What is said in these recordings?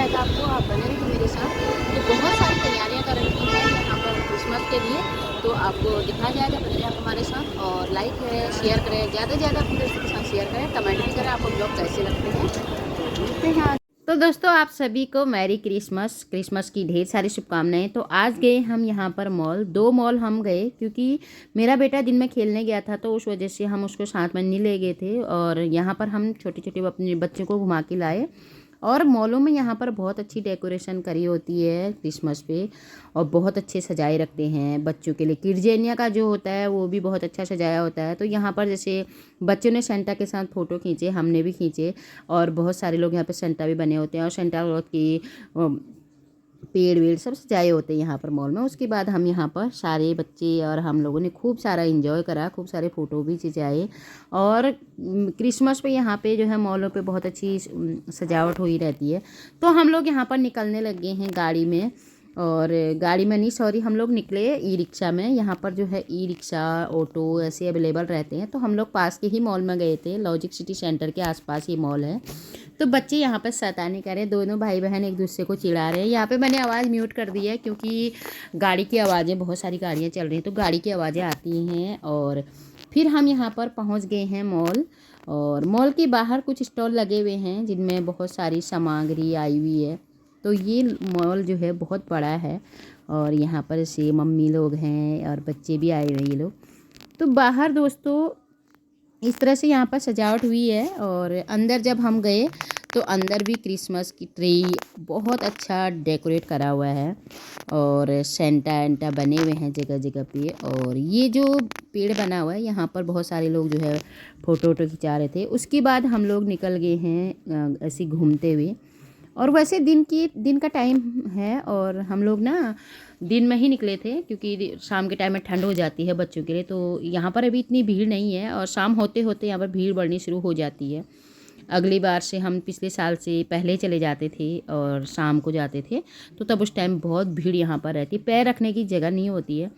जाएगा आपको, आप बने रहिए मेरे साथ। तो बहुत सारी तैयारियाँ कर रखी हैं यहाँ पर क्रिसमस के लिए, तो आपको दिखाया जाएगा, बने रहिए आप हमारे साथ। और लाइक करें, शेयर करें, ज़्यादा से ज़्यादा अपने दोस्तों के साथ शेयर करें, कमेंट भी करें आपको ब्लॉग कैसे लगते हैं। तो मिलते हैं आज। तो दोस्तों आप सभी को मैरी क्रिसमस, क्रिसमस की ढेर सारी शुभकामनाएं। तो आज गए हम यहाँ पर मॉल, 2 मॉल हम गए क्योंकि मेरा बेटा दिन में खेलने गया था, तो उस वजह से हम उसको साथ में नहीं ले गए थे। और यहाँ पर हम छोटे छोटे अपने बच्चों को घुमा के लाए। और मॉलों में यहाँ पर बहुत अच्छी डेकोरेशन करी होती है क्रिसमस पे, और बहुत अच्छे सजाए रखते हैं बच्चों के लिए। किड्जेनिया का जो होता है वो भी बहुत अच्छा सजाया होता है। तो यहाँ पर जैसे बच्चों ने सेंटा के साथ फ़ोटो खींचे, हमने भी खींचे, और बहुत सारे लोग यहाँ पे सेंटा भी बने होते हैं, और सेंटा क्लॉथ की पेड़ वेड़ सब सजाए होते हैं यहाँ पर मॉल में। उसके बाद हम यहाँ पर सारे बच्चे और हम लोगों ने खूब सारा एंजॉय करा, खूब सारे फ़ोटो भी खिंचाए। और क्रिसमस पे यहाँ पे जो है मॉलों पे बहुत अच्छी सजावट हुई रहती है। तो हम लोग यहाँ पर निकलने लगे हैं गाड़ी में, और गाड़ी में नहीं सॉरी, हम लोग निकले ई रिक्शा में। यहाँ पर जो है ई रिक्शा, ऑटो ऐसे अवेलेबल रहते हैं। तो हम लोग पास के ही मॉल में गए थे, लॉजिक सिटी सेंटर के आसपास ही मॉल है। तो बच्चे यहाँ पर शैतानी कर रहे हैं, दोनों भाई बहन एक दूसरे को चिढ़ा रहे हैं। यहाँ पे मैंने आवाज़ म्यूट कर दी है क्योंकि गाड़ी की आवाज़ें, बहुत सारी गाड़ियाँ चल रही हैं तो गाड़ी की आवाज़ें आती हैं। और फिर हम यहाँ पर पहुँच गए हैं मॉल, और मॉल के बाहर कुछ स्टॉल लगे हुए हैं जिनमें बहुत सारी सामग्री आई हुई है। तो ये मॉल जो है बहुत बड़ा है, और यहाँ पर से मम्मी लोग हैं और बच्चे भी आए हुए हैं ये लोग। तो बाहर दोस्तों इस तरह से यहाँ पर सजावट हुई है। और अंदर जब हम गए तो अंदर भी क्रिसमस की ट्री बहुत अच्छा डेकोरेट करा हुआ है, और सेंटा एंटा बने हुए हैं जगह जगह पे। और ये जो पेड़ बना हुआ है यहाँ पर बहुत सारे लोग जो है फ़ोटो वोटो खिंचा रहे थे। उसके बाद हम लोग निकल गए हैं ऐसे घूमते हुए। और वैसे दिन का टाइम है, और हम लोग ना दिन में ही निकले थे क्योंकि शाम के टाइम में ठंड हो जाती है बच्चों के लिए। तो यहाँ पर अभी इतनी भीड़ नहीं है, और शाम होते होते यहाँ पर भीड़ बढ़नी शुरू हो जाती है। अगली बार से हम पिछले साल से पहले चले जाते थे और शाम को जाते थे, तो तब उस टाइम बहुत भीड़ यहाँ पर रहती, पैर रखने की जगह नहीं होती है।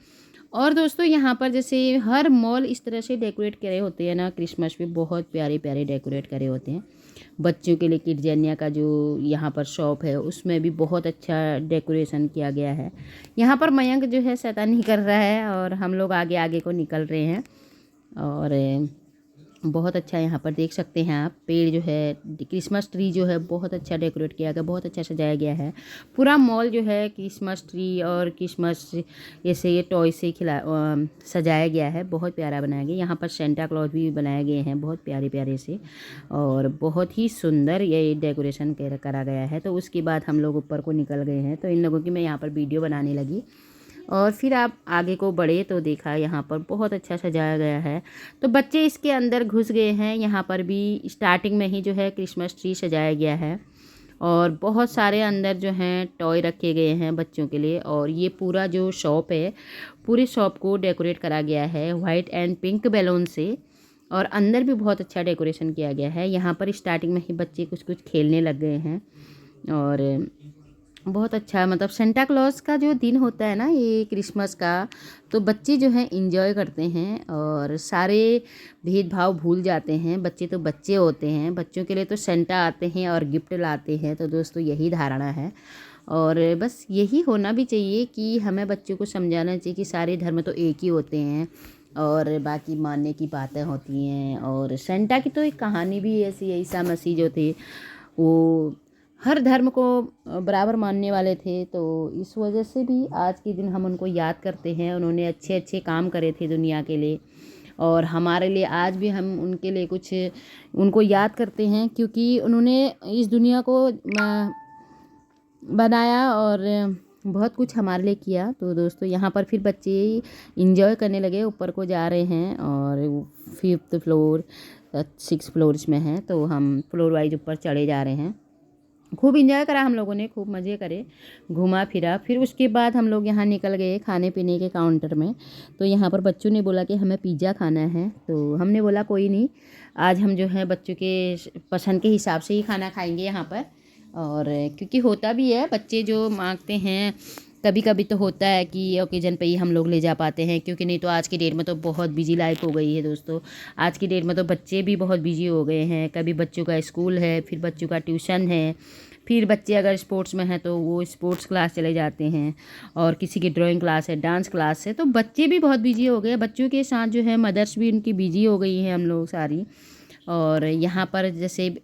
और दोस्तों यहाँ पर जैसे हर मॉल इस तरह से डेकोरेट करे होते हैं ना, क्रिसमस पे बहुत प्यारे प्यारे डेकोरेट करे होते हैं। बच्चों के लिए किड्जेनिया का जो यहाँ पर शॉप है उसमें भी बहुत अच्छा डेकोरेशन किया गया है। यहाँ पर मयंक जो है शैतानी कर रहा है, और हम लोग आगे आगे को निकल रहे हैं। और बहुत अच्छा यहाँ पर देख सकते हैं आप, पेड़ जो है, क्रिसमस ट्री जो है बहुत अच्छा डेकोरेट किया गया, बहुत अच्छा सजाया गया है। पूरा मॉल जो है क्रिसमस ट्री और क्रिसमस ऐसे ये टॉय से सजाया गया है, बहुत प्यारा बनाया गया। यहाँ पर सेंटा क्लॉज भी बनाए गए हैं बहुत प्यारे प्यारे से, और बहुत ही सुंदर ये डेकोरेशन करा गया है। तो उसके बाद हम लोग ऊपर को निकल गए हैं। तो इन लोगों की मैं यहाँ पर वीडियो बनाने लगी, और फिर आप आगे को बढ़े तो देखा यहाँ पर बहुत अच्छा सजाया गया है। तो बच्चे इसके अंदर घुस गए हैं। यहाँ पर भी स्टार्टिंग में ही जो है क्रिसमस ट्री सजाया गया है, और बहुत सारे अंदर जो हैं टॉय रखे गए हैं बच्चों के लिए। और ये पूरा जो शॉप है, पूरे शॉप को डेकोरेट करा गया है वाइट एंड पिंक बैलून से, और अंदर भी बहुत अच्छा डेकोरेशन किया गया है। यहाँ पर स्टार्टिंग में ही बच्चे कुछ कुछ खेलने लग गए हैं, और बहुत अच्छा, मतलब सेंटा क्लॉज का जो दिन होता है ना ये क्रिसमस का, तो बच्चे जो हैं इंजॉय करते हैं और सारे भेदभाव भूल जाते हैं। बच्चे तो बच्चे होते हैं, बच्चों के लिए तो सेंटा आते हैं और गिफ्ट लाते हैं। तो दोस्तों यही धारणा है, और बस यही होना भी चाहिए कि हमें बच्चों को समझाना चाहिए कि सारे धर्म तो एक ही होते हैं, और बाकी मानने की बातें होती हैं। और सेंटा की तो एक कहानी भी ऐसी है, ईसा मसीह जो थे वो हर धर्म को बराबर मानने वाले थे। तो इस वजह से भी आज के दिन हम उनको याद करते हैं। उन्होंने अच्छे अच्छे काम करे थे दुनिया के लिए, और हमारे लिए आज भी हम उनके लिए कुछ उनको याद करते हैं, क्योंकि उन्होंने इस दुनिया को बनाया और बहुत कुछ हमारे लिए किया। तो दोस्तों यहाँ पर फिर बच्चे इंजॉय करने लगे, ऊपर को जा रहे हैं, और 5th फ्लोर 6 फ्लोर्स में है। तो हम फ्लोर वाइज ऊपर चढ़े जा रहे हैं। खूब इंजॉय करा हम लोगों ने, खूब मज़े करे, घूमा फिरा। फिर उसके बाद हम लोग यहाँ निकल गए खाने पीने के काउंटर में। तो यहाँ पर बच्चों ने बोला कि हमें पिज़्ज़ा खाना है, तो हमने बोला कोई नहीं, आज हम जो है बच्चों के पसंद के हिसाब से ही खाना खाएंगे यहाँ पर। और क्योंकि होता भी है, बच्चे जो मांगते हैं, कभी कभी तो होता है कि ओकेजन पे ही हम लोग ले जा पाते हैं, क्योंकि नहीं तो आज की डेट में तो बहुत बिजी लाइफ हो गई है दोस्तों। आज की डेट में तो बच्चे भी बहुत बिजी हो गए हैं, कभी बच्चों का स्कूल है, फिर बच्चों का ट्यूशन है, फिर बच्चे अगर स्पोर्ट्स में हैं तो वो स्पोर्ट्स क्लास चले जाते हैं, और किसी की ड्राइंग क्लास है, डांस क्लास है। तो बच्चे भी बहुत बिजी हो गए, बच्चों के साथ जो है मदर्स भी उनकी बिजी हो गई हैं, हम लोग सारी। और यहाँ पर जैसे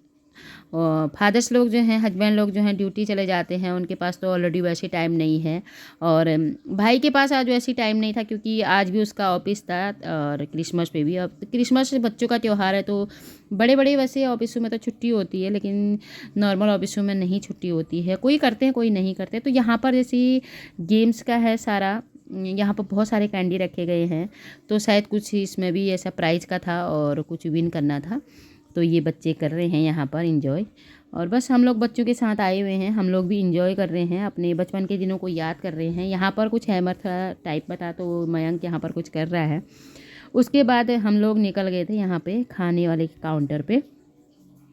फादर्स लोग जो हैं, हस्बैंड लोग जो हैं ड्यूटी चले जाते हैं, उनके पास तो ऑलरेडी वैसे टाइम नहीं है। और भाई के पास आज वैसे टाइम नहीं था क्योंकि आज भी उसका ऑफिस था, और क्रिसमस पे भी। अब क्रिसमस बच्चों का त्यौहार है तो बड़े बड़े वैसे ऑफिसों में तो छुट्टी होती है, लेकिन नॉर्मल ऑफिसों में नहीं छुट्टी होती है। कोई करते हैं कोई नहीं करते। तो यहाँ पर जैसे गेम्स का है सारा, यहाँ पर बहुत सारे कैंडी रखे गए हैं, तो शायद कुछ इसमें भी ऐसा प्राइज़ का था और कुछ विन करना था। तो ये बच्चे कर रहे हैं यहाँ पर इंजॉय, और बस हम लोग बच्चों के साथ आए हुए हैं, हम लोग भी इंजॉय कर रहे हैं, अपने बचपन के दिनों को याद कर रहे हैं। यहाँ पर कुछ हैमर था टाइप बता, तो मयंक यहाँ पर कुछ कर रहा है। उसके बाद हम लोग निकल गए थे यहाँ पे खाने वाले काउंटर पे।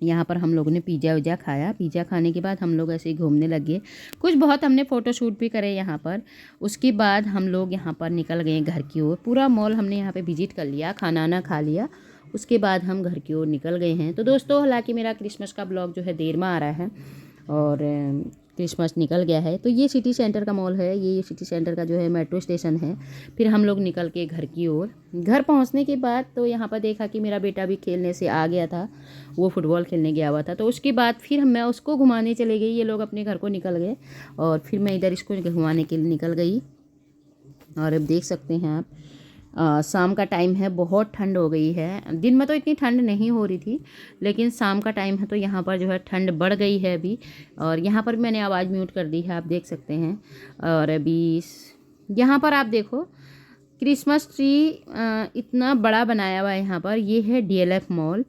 यहाँ पर हम लोगों ने पिज़्ज़ा विज़्ज़ा खाया। पिज़्ज़ा खाने के बाद हम लोग ऐसे ही घूमने लगे, कुछ बहुत हमने फ़ोटोशूट भी करे यहाँ पर। उसके बाद हम लोग यहाँ पर निकल गए घर की ओर। पूरा मॉल हमने यहाँ पे विज़िट कर लिया, खाना ना खा लिया। उसके बाद हम घर की ओर निकल गए हैं। तो दोस्तों, हालांकि मेरा क्रिसमस का ब्लॉग जो है देर में आ रहा है और क्रिसमस निकल गया है। तो ये सिटी सेंटर का मॉल है, ये सिटी सेंटर का जो है मेट्रो स्टेशन है। फिर हम लोग निकल के घर की ओर। घर पहुंचने के बाद तो यहाँ पर देखा कि मेरा बेटा भी खेलने से आ गया था, वो फुटबॉल खेलने गया हुआ था। तो उसके बाद फिर मैं उसको घुमाने चले गई, ये लोग अपने घर को निकल गए और फिर मैं इधर इसको घुमाने के लिए निकल गई। और अब देख सकते हैं आप, शाम का टाइम है, बहुत ठंड हो गई है। दिन में तो इतनी ठंड नहीं हो रही थी, लेकिन शाम का टाइम है तो यहाँ पर जो है ठंड बढ़ गई है अभी। और यहाँ पर मैंने आवाज़ म्यूट कर दी है, आप देख सकते हैं। और अभी यहाँ पर आप देखो क्रिसमस ट्री इतना बड़ा बनाया हुआ है यहाँ पर। ये है DLF मॉल,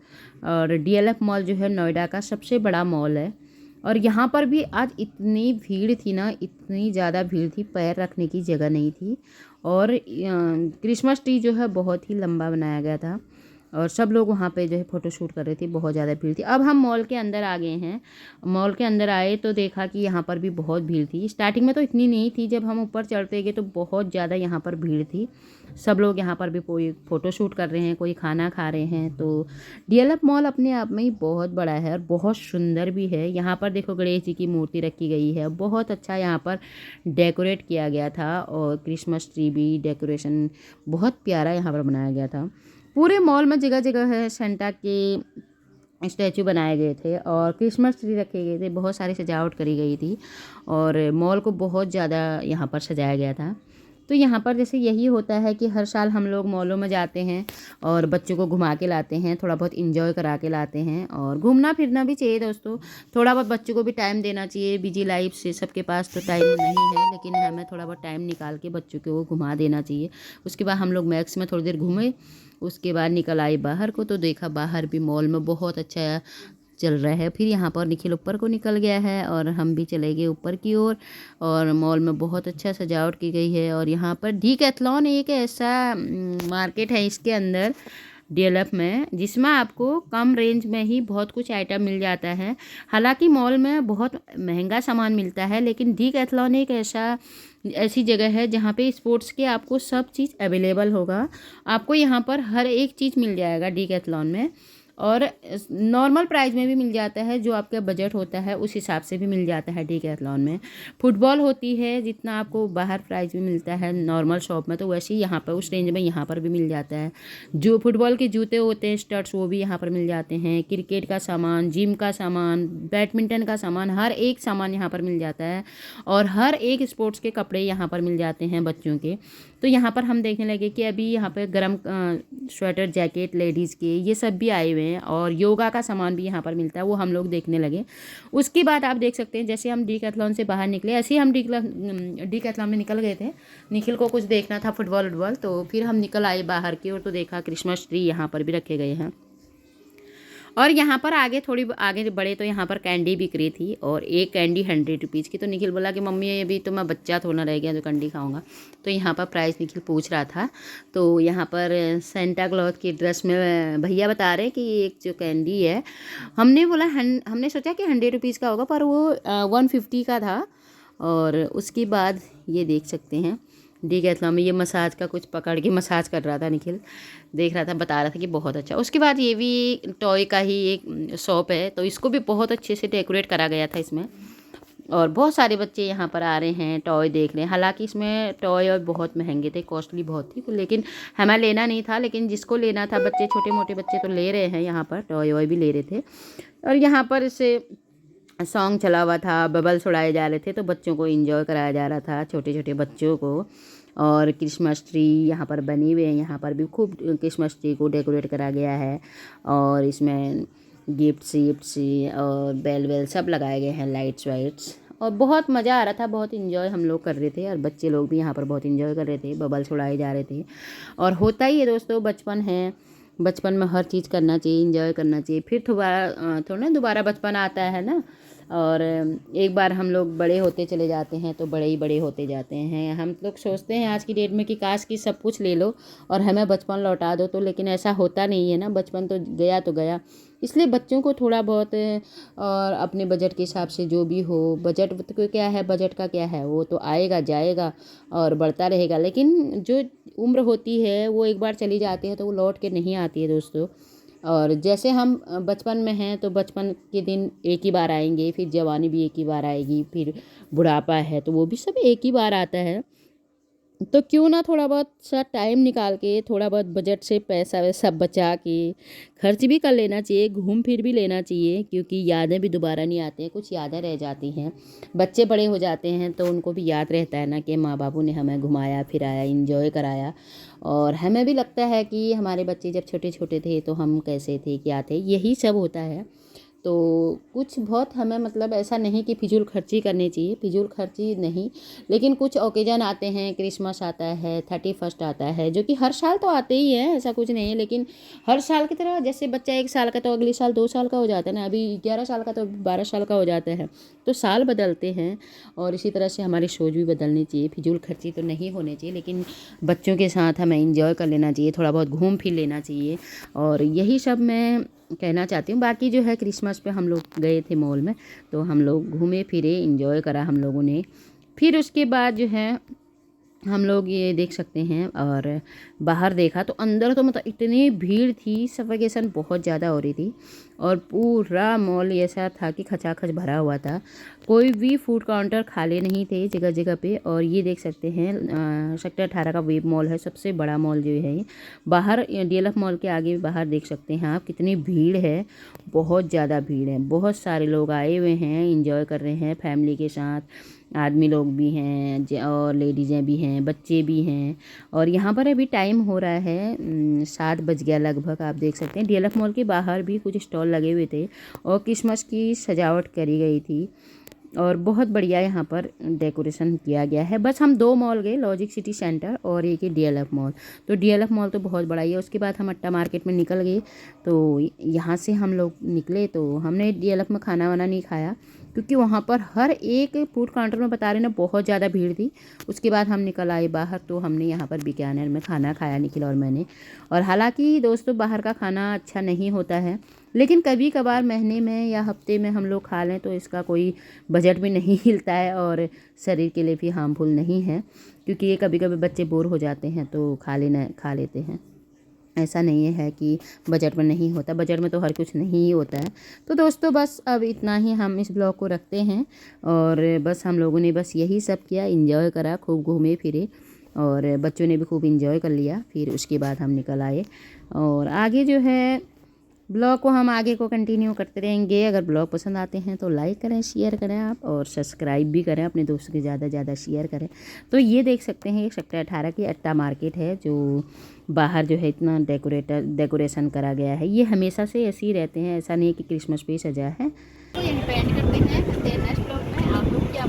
और DLF मॉल जो है नोएडा का सबसे बड़ा मॉल है। और यहाँ पर भी आज इतनी भीड़ थी ना, इतनी ज़्यादा भीड़ थी, पैर रखने की जगह नहीं थी। और क्रिसमस ट्री जो है बहुत ही लंबा बनाया गया था, और सब लोग वहाँ पे जो है फ़ोटो शूट कर रहे थे, बहुत ज़्यादा भीड़ थी। अब हम मॉल के अंदर आ गए हैं। मॉल के अंदर आए तो देखा कि यहाँ पर भी बहुत भीड़ थी। स्टार्टिंग में तो इतनी नहीं थी, जब हम ऊपर चढ़ते गए तो बहुत ज़्यादा यहाँ पर भीड़ थी। सब लोग यहाँ पर भी कोई फ़ोटो शूट कर रहे हैं, कोई खाना खा रहे हैं। तो DLF मॉल अपने आप में ही बहुत बड़ा है और बहुत सुंदर भी है। यहाँ पर देखो गणेश जी की मूर्ति रखी गई है, बहुत अच्छा यहाँ पर डेकोरेट किया गया था, और क्रिसमस ट्री भी डेकोरेशन बहुत प्यारा यहाँ पर बनाया गया था। पूरे मॉल में जगह जगह है सेंटा के स्टैचू बनाए गए थे और क्रिसमस ट्री रखे गए थे, बहुत सारी सजावट करी गई थी, और मॉल को बहुत ज़्यादा यहाँ पर सजाया गया था। तो यहाँ पर जैसे यही होता है कि हर साल हम लोग मॉलों में जाते हैं और बच्चों को घुमा के लाते हैं, थोड़ा बहुत इंजॉय करा के लाते हैं। और घूमना फिरना भी चाहिए दोस्तों, थोड़ा बहुत बच्चों को भी टाइम देना चाहिए। बिजी लाइफ से सबके पास तो टाइम नहीं है, लेकिन हमें थोड़ा बहुत टाइम निकाल के बच्चों को घुमा देना चाहिए। उसके बाद हम लोग मैक्स में थोड़ी देर घूमे, उसके बाद निकल आए बाहर को, तो देखा बाहर भी मॉल में बहुत अच्छा चल रहा है। फिर यहाँ पर निखिल ऊपर को निकल गया है और हम भी चले गए ऊपर की ओर। और मॉल में बहुत अच्छा सजावट की गई है। और यहाँ पर डीकैथलॉन एक ऐसा मार्केट है इसके अंदर DLF में, जिसमें आपको कम रेंज में ही बहुत कुछ आइटम मिल जाता है। हालांकि मॉल में बहुत महंगा सामान मिलता है, लेकिन डीकैथलॉन एक ऐसी जगह है जहाँ पे स्पोर्ट्स के आपको सब चीज़ अवेलेबल होगा। आपको यहाँ पर हर एक चीज़ मिल जाएगा डीकैथलॉन में, और नॉर्मल प्राइस में भी मिल जाता है, जो आपका बजट होता है उस हिसाब से भी मिल जाता है डीकैथलॉन में। फुटबॉल होती है जितना आपको बाहर प्राइस भी मिलता है नॉर्मल शॉप में, तो वैसे ही यहाँ पर उस रेंज में यहाँ पर भी मिल जाता है। जो फुटबॉल के जूते होते हैं स्टड्स, वो भी यहाँ पर मिल जाते हैं। क्रिकेट का सामान, जिम का सामान, बैडमिंटन का सामान, हर एक सामान यहाँ पर मिल जाता है। और हर एक स्पोर्ट्स के कपड़े यहाँ पर मिल जाते हैं बच्चों के। तो यहाँ पर हम देखने लगे कि अभी यहाँ पर गर्म स्वेटर जैकेट लेडीज़ के ये सब भी आए हुए हैं, और योगा का सामान भी यहाँ पर मिलता है, वो हम लोग देखने लगे। उसके बाद आप देख सकते हैं जैसे हम डीकैथलॉन से बाहर निकले, ऐसे ही हम डीकैथलॉन में निकल गए थे। निखिल को कुछ देखना था फुटबॉल, तो फिर हम निकल आए बाहर की ओर, तो देखा क्रिसमस ट्री यहाँ पर भी रखे गए हैं। और यहाँ पर आगे थोड़ी आगे बढ़े तो यहाँ पर कैंडी बिक रही थी, और एक कैंडी 100 रुपीज़ की। तो निखिल बोला कि मम्मी अभी तो मैं बच्चा थोड़ा रह गया तो कैंडी खाऊंगा। तो यहाँ पर प्राइस निखिल पूछ रहा था। तो यहाँ पर सेंटा क्लॉथ की ड्रेस में भैया बता रहे कि एक जो कैंडी है, हमने सोचा कि 100 रुपीज़ का होगा, पर वो 150 का था। और उसके बाद ये देख सकते हैं डीकैथलॉन में। ये मसाज का कुछ पकड़ के मसाज कर रहा था निखिल, देख रहा था, बता रहा था कि बहुत अच्छा। उसके बाद ये भी टॉय का ही एक शॉप है, तो इसको भी बहुत अच्छे से डेकोरेट करा गया था इसमें। और बहुत सारे बच्चे यहाँ पर आ रहे हैं टॉय देख रहे हैं। हालांकि इसमें टॉय और बहुत महंगे थे, कॉस्टली बहुत थी, लेकिन हमें लेना नहीं था। लेकिन जिसको लेना था, बच्चे छोटे मोटे बच्चे तो ले रहे हैं, यहाँ पर टॉय वॉय भी ले रहे थे। और यहाँ पर इसे सॉन्ग चला हुआ था, बबल्स उड़ाए जा रहे थे, तो बच्चों को एंजॉय कराया जा रहा था, छोटे छोटे बच्चों को। और क्रिसमस ट्री यहाँ पर बनी हुए हैं, यहाँ पर भी खूब क्रिसमस ट्री को डेकोरेट करा गया है। और इसमें गिफ्ट्स और बेल वेल सब लगाए गए हैं, लाइट्स वाइट्स। और बहुत मज़ा आ रहा था, बहुत इन्जॉय हम लोग कर रहे थे, और बच्चे लोग भी यहाँ पर बहुत इन्जॉय कर रहे थे, बबल्स उड़ाए जा रहे थे। और होता ही है दोस्तों, बचपन है, बचपन में हर चीज़ करना चाहिए, इंजॉय करना चाहिए। फिर दोबारा बचपन आता है ना। और एक बार हम लोग बड़े होते चले जाते हैं तो बड़े ही बड़े होते जाते हैं। हम लोग सोचते हैं आज की डेट में कि काश कि सब कुछ ले लो और हमें बचपन लौटा दो, तो लेकिन ऐसा होता नहीं है ना। बचपन तो गया तो गया। इसलिए बच्चों को थोड़ा बहुत और अपने बजट के हिसाब से जो भी हो, बजट तो क्या है, बजट का क्या है, वो तो आएगा जाएगा और बढ़ता रहेगा। लेकिन जो उम्र होती है वो एक बार चली जाती है तो वो लौट के नहीं आती है दोस्तों। और जैसे हम बचपन में हैं तो बचपन के दिन एक ही बार आएंगे, फिर जवानी भी एक ही बार आएगी, फिर बुढ़ापा है तो वो भी सब एक ही बार आता है। तो क्यों ना थोड़ा बहुत सा टाइम निकाल के, थोड़ा बहुत बजट से पैसा वैसा बचा के खर्च भी कर लेना चाहिए, घूम फिर भी लेना चाहिए, क्योंकि यादें भी दोबारा नहीं आती हैं, कुछ यादें रह जाती हैं। बच्चे बड़े हो जाते हैं तो उनको भी याद रहता है ना कि माँ बापू ने हमें घुमाया फिराया, इंजॉय कराया। और हमें भी लगता है कि हमारे बच्चे जब छोटे छोटे थे तो हम कैसे थे, क्या थे, यही सब होता है। तो कुछ बहुत हमें मतलब ऐसा नहीं कि फिजूल खर्ची करनी चाहिए, फिजूल खर्ची नहीं, लेकिन कुछ ओकेजन आते हैं, क्रिसमस आता है, 31 आता है, जो कि हर साल तो आते ही है, ऐसा कुछ नहीं है। लेकिन हर साल की तरह, जैसे बच्चा 1 साल का तो अगले साल 2 साल का हो जाता है ना, अभी 11 साल का तो 12 साल का हो जाता है, तो साल बदलते हैं। और इसी तरह से हमारी सोच भी बदलनी चाहिए। फिजूल खर्ची तो नहीं होनी चाहिए, लेकिन बच्चों के साथ हमें इंजॉय कर लेना चाहिए, थोड़ा बहुत घूम फिर लेना चाहिए। और यही सब मैं कहना चाहती हूँ। बाकी जो है, क्रिसमस पे हम लोग गए थे मॉल में, तो हम लोग घूमे फिरे, इंजॉय करा हम लोगों ने। फिर उसके बाद जो है हम लोग ये देख सकते हैं, और बाहर देखा तो अंदर तो मतलब इतनी भीड़ थी, सफोकेशन बहुत ज़्यादा हो रही थी। और पूरा मॉल ऐसा था कि खचाखच भरा हुआ था, कोई भी फूड काउंटर खाली नहीं थे जगह जगह पे। और ये देख सकते हैं सेक्टर 18 का वेब मॉल है, सबसे बड़ा मॉल जो है ये। बाहर DLF मॉल के आगे बाहर देख सकते हैं आप कितनी भीड़ है, बहुत ज़्यादा भीड़ है। बहुत सारे लोग आए हुए हैं, इंजॉय कर रहे हैं फैमिली के साथ, आदमी लोग भी हैं और लेडीज़ें भी हैं, बच्चे भी हैं। और यहाँ पर अभी टाइम हो रहा है 7 बज गया लगभग। आप देख सकते हैं DLF मॉल के बाहर भी कुछ स्टॉल लगे हुए थे और क्रिसमस की सजावट करी गई थी, और बहुत बढ़िया यहाँ पर डेकोरेशन किया गया है। बस हम 2 मॉल गए, लॉजिक सिटी सेंटर और एक ही DLF मॉल। तो DLF मॉल तो बहुत बड़ा ही है। उसके बाद हम अट्टा मार्केट में निकल गए। तो यहाँ से हम लोग निकले तो हमने DLF में खाना वाना नहीं खाया, क्योंकि वहाँ पर हर एक फूड काउंटर में बता रहे ना बहुत ज़्यादा भीड़ थी। उसके बाद हम निकल आए बाहर, तो हमने यहाँ पर बीकानेर में खाना खाया, निखिल और मैंने। और हालांकि दोस्तों बाहर का खाना अच्छा नहीं होता है, लेकिन कभी कभार महीने में या हफ्ते में हम लोग खा लें तो इसका कोई बजट भी नहीं हिलता है और शरीर के लिए भी हार्मफुल नहीं है, क्योंकि ये कभी कभी बच्चे बोर हो जाते हैं तो खा लेते हैं। ऐसा नहीं है कि बजट में नहीं होता, बजट में तो हर कुछ नहीं ही होता है। तो दोस्तों बस अब इतना ही हम इस ब्लॉग को रखते हैं। और बस हम लोगों ने बस यही सब किया, इंजॉय करा, खूब घूमे फिरे, और बच्चों ने भी खूब इंजॉय कर लिया। फिर उसके बाद हम निकल आए, और आगे जो है ब्लॉग को हम आगे को कंटिन्यू करते रहेंगे। अगर ब्लॉग पसंद आते हैं तो लाइक करें, शेयर करें आप, और सब्सक्राइब भी करें, अपने दोस्तों के ज़्यादा ज़्यादा शेयर करें। तो ये देख सकते हैं, एक सेक्टर 18 की अट्टा मार्केट है, जो बाहर जो है इतना डेकोरेशन करा गया है। ये हमेशा से ऐसे ही रहते हैं, ऐसा नहीं कि क्रिसमस पे सजा है। तो यहीं पे एंड करते हैं, नेक्स्ट ब्लॉग में आप लोग क्या